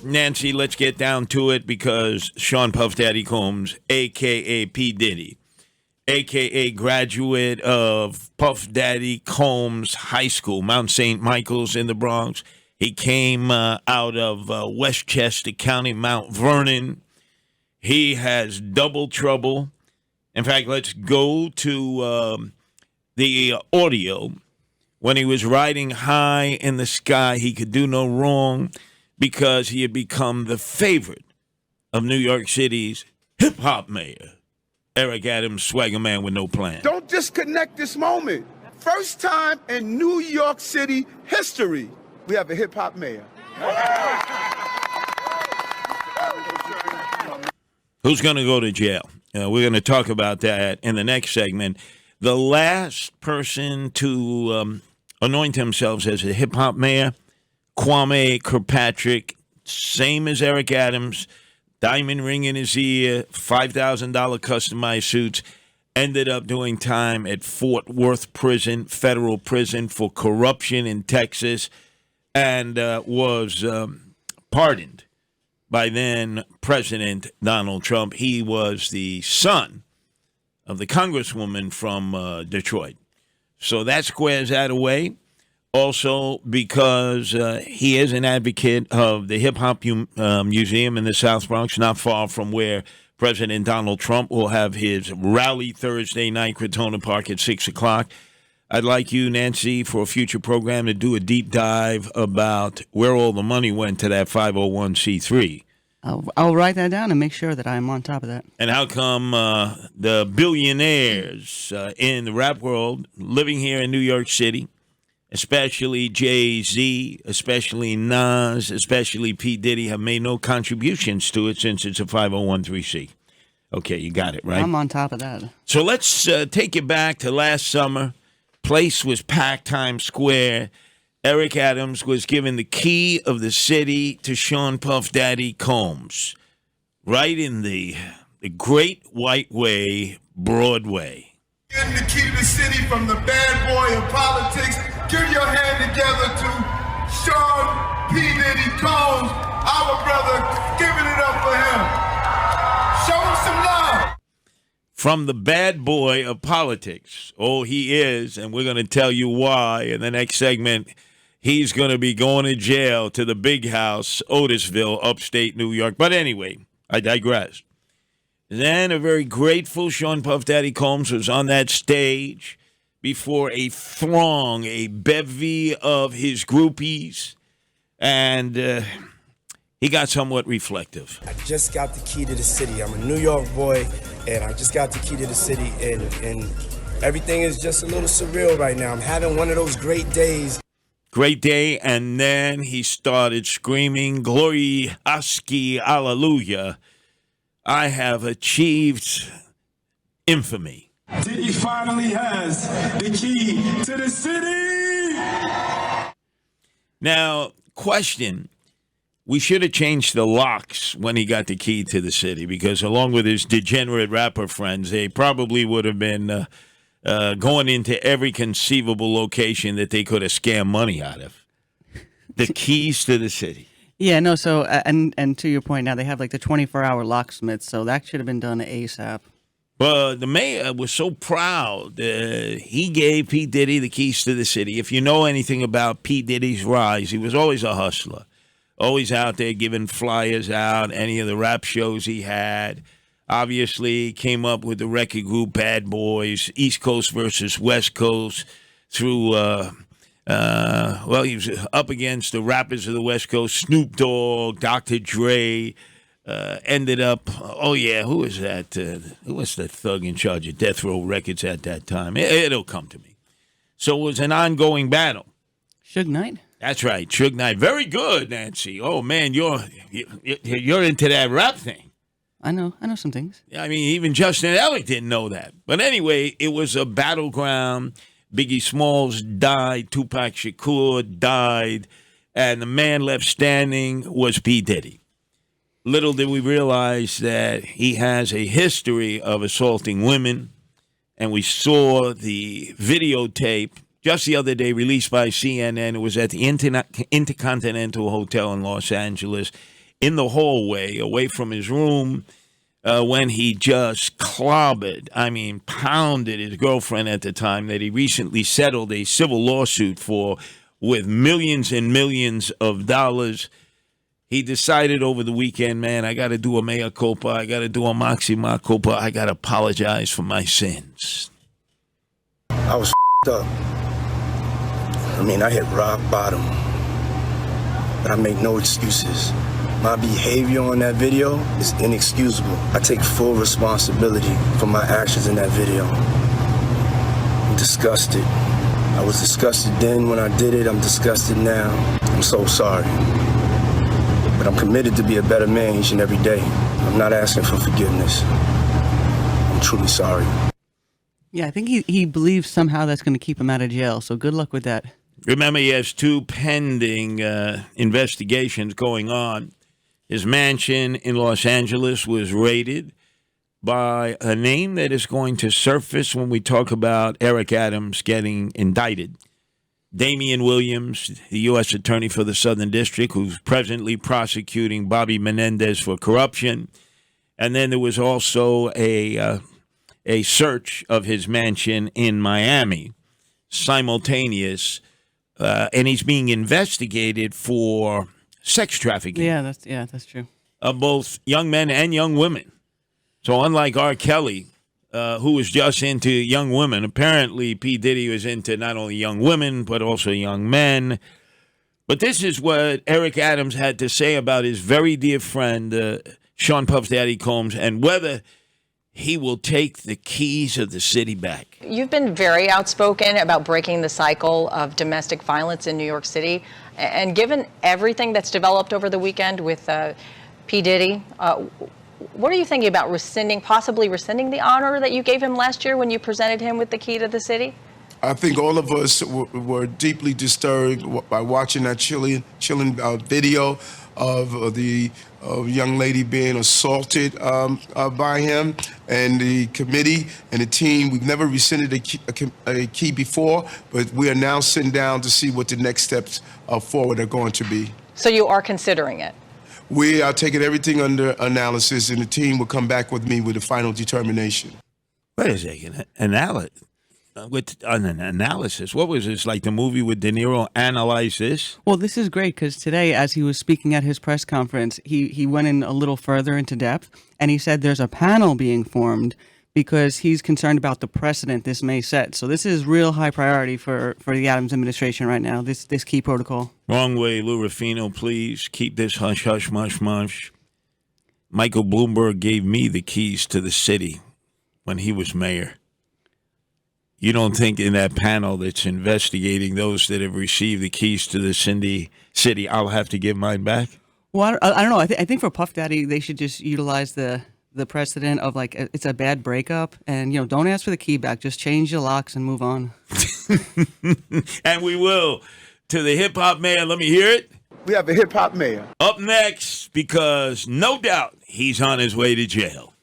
Nancy, let's get down to it because Sean Puff Daddy Combs, a.k.a. P. Diddy, a.k.a. graduate of Puff Daddy Combs High School, Mount St. Michael's in the Bronx. He came out of Westchester County, Mount Vernon. He has double trouble. In fact, let's go to the audio. When he was riding high in the sky, he could do no wrong because he had become the favorite of New York City's hip-hop mayor, Eric Adams, swagger man with no plan. Don't disconnect this moment. First time in New York City history, we have a hip-hop mayor. Who's going to go to jail? We're going to talk about that in the next segment. The last person to anoint themselves as a hip-hop mayor, Kwame Kirkpatrick, same as Eric Adams, diamond ring in his ear, $5,000 customized suits, ended up doing time at Fort Worth Prison, federal prison for corruption in Texas, and was pardoned by then President Donald Trump. He was the son of the congresswoman from Detroit. So that squares that away. Also, because he is an advocate of the Hip Hop Museum in the South Bronx, not far from where President Donald Trump will have his rally Thursday night, Crotona Park at 6 o'clock. I'd like you, Nancy, for a future program to do a deep dive about where all the money went to that 501c3. I'll write that down and make sure that I'm on top of that. And how come the billionaires in the rap world living here in New York City, especially Jay-Z, especially Nas, especially P. Diddy, have made no contributions to it since it's a 501c3? Okay, you got it, right? I'm on top of that. So let's take you back to last summer. Place was packed, Times Square. Eric Adams was given the key of the city to Sean Puff Daddy Combs, right in the Great White Way, Broadway. Getting the key to the city from the bad boy of politics. Give your hand together to Sean P. Diddy Combs, our brother. Giving it up for him. Show him some love. From the bad boy of politics. Oh, he is, and we're going to tell you why in the next segment. He's going to be going to jail to the big house, Otisville, upstate New York. But anyway, I digress. Then a very grateful Sean Puff Daddy Combs was on that stage before a throng, a bevy of his groupies, and he got somewhat reflective. I just got the key to the city. I'm a New York boy, and I just got the key to the city, and everything is just a little surreal right now. I'm having one of those great days. Great day, and then he started screaming, "Glory, Aski, Alleluia! I have achieved infamy." Diddy finally has the key to the city. Now, question. We should have changed the locks when he got the key to the city, because along with his degenerate rapper friends, they probably would have been going into every conceivable location that they could have scammed money out of. The keys to the city. Yeah, no, so, and to your point now, they have like the 24-hour locksmiths, so that should have been done ASAP. Well, the mayor was so proud. He gave P. Diddy the keys to the city. If you know anything about P. Diddy's rise, he was always a hustler. Always out there giving flyers out, any of the rap shows he had. Obviously, came up with the record group Bad Boys, East Coast versus West Coast, through, he was up against the rappers of the West Coast, Snoop Dogg, Dr. Dre, ended up, who was that? Who was the thug in charge of Death Row Records at that time? It'll come to me. So it was an ongoing battle. Suge Knight? That's right, Suge Knight. Very good, Nancy. Oh, man, you're into that rap thing. I know some things. I mean, even Justin Ellick didn't know that. But anyway, it was a battleground. Biggie Smalls died. Tupac Shakur died. And the man left standing was P. Diddy. Little did we realize that he has a history of assaulting women. And we saw the videotape just the other day released by CNN. It was at the Intercontinental Hotel in Los Angeles. in the hallway away from his room when he just clobbered, pounded his girlfriend at the time that he recently settled a civil lawsuit for with millions and millions of dollars. He decided over the weekend, man, I got to do a mea culpa. I got to do a mea culpa. I got to apologize for my sins. I was up. I hit rock bottom. But I make no excuses. My behavior on that video is inexcusable. I take full responsibility for my actions in that video. I'm disgusted. I was disgusted then when I did it. I'm disgusted now. I'm so sorry. But I'm committed to be a better man each and every day. I'm not asking for forgiveness. I'm truly sorry. Yeah, I think he believes somehow that's going to keep him out of jail. So good luck with that. Remember, he has 2 pending investigations going on. His mansion in Los Angeles was raided by a name that is going to surface when we talk about Eric Adams getting indicted. Damian Williams, the U.S. Attorney for the Southern District, who's presently prosecuting Bobby Menendez for corruption. And then there was also a search of his mansion in Miami, simultaneous, and he's being investigated for sex trafficking. Yeah, that's true. Of both young men and young women. So unlike R. Kelly, who was just into young women, apparently P. Diddy was into not only young women, but also young men. But this is what Eric Adams had to say about his very dear friend, Sean Puff Daddy Combs, and whether he will take the keys of the city back. You've been very outspoken about breaking the cycle of domestic violence in New York City. And given everything that's developed over the weekend with P. Diddy, what are you thinking about possibly rescinding the honor that you gave him last year when you presented him with the key to the city? I think all of us were deeply disturbed by watching that chilling video of the young lady being assaulted by him, and the committee and the team. We've never rescinded a key before, but we are now sitting down to see what the next steps forward are going to be. So you are considering it? We are taking everything under analysis, and the team will come back with me with a final determination. Wait a second. With an analysis. What was this, like the movie with De Niro, Analyze This? Well, this is great because today, as he was speaking at his press conference, he went in a little further into depth, and he said there's a panel being formed because he's concerned about the precedent this may set. So this is real high priority for the Adams administration right now, this key protocol. Wrong way, Lou Rufino, please. Keep this hush, hush, mush, mush. Michael Bloomberg gave me the keys to the city when he was mayor. You don't think in that panel that's investigating those that have received the keys to the city, I'll have to give mine back? Well, I don't know. I think for Puff Daddy, they should just utilize the precedent of, like, it's a bad breakup, and, don't ask for the key back. Just change your locks and move on. And we will. To the hip-hop mayor, let me hear it. We have a hip-hop mayor. Up next, because no doubt he's on his way to jail.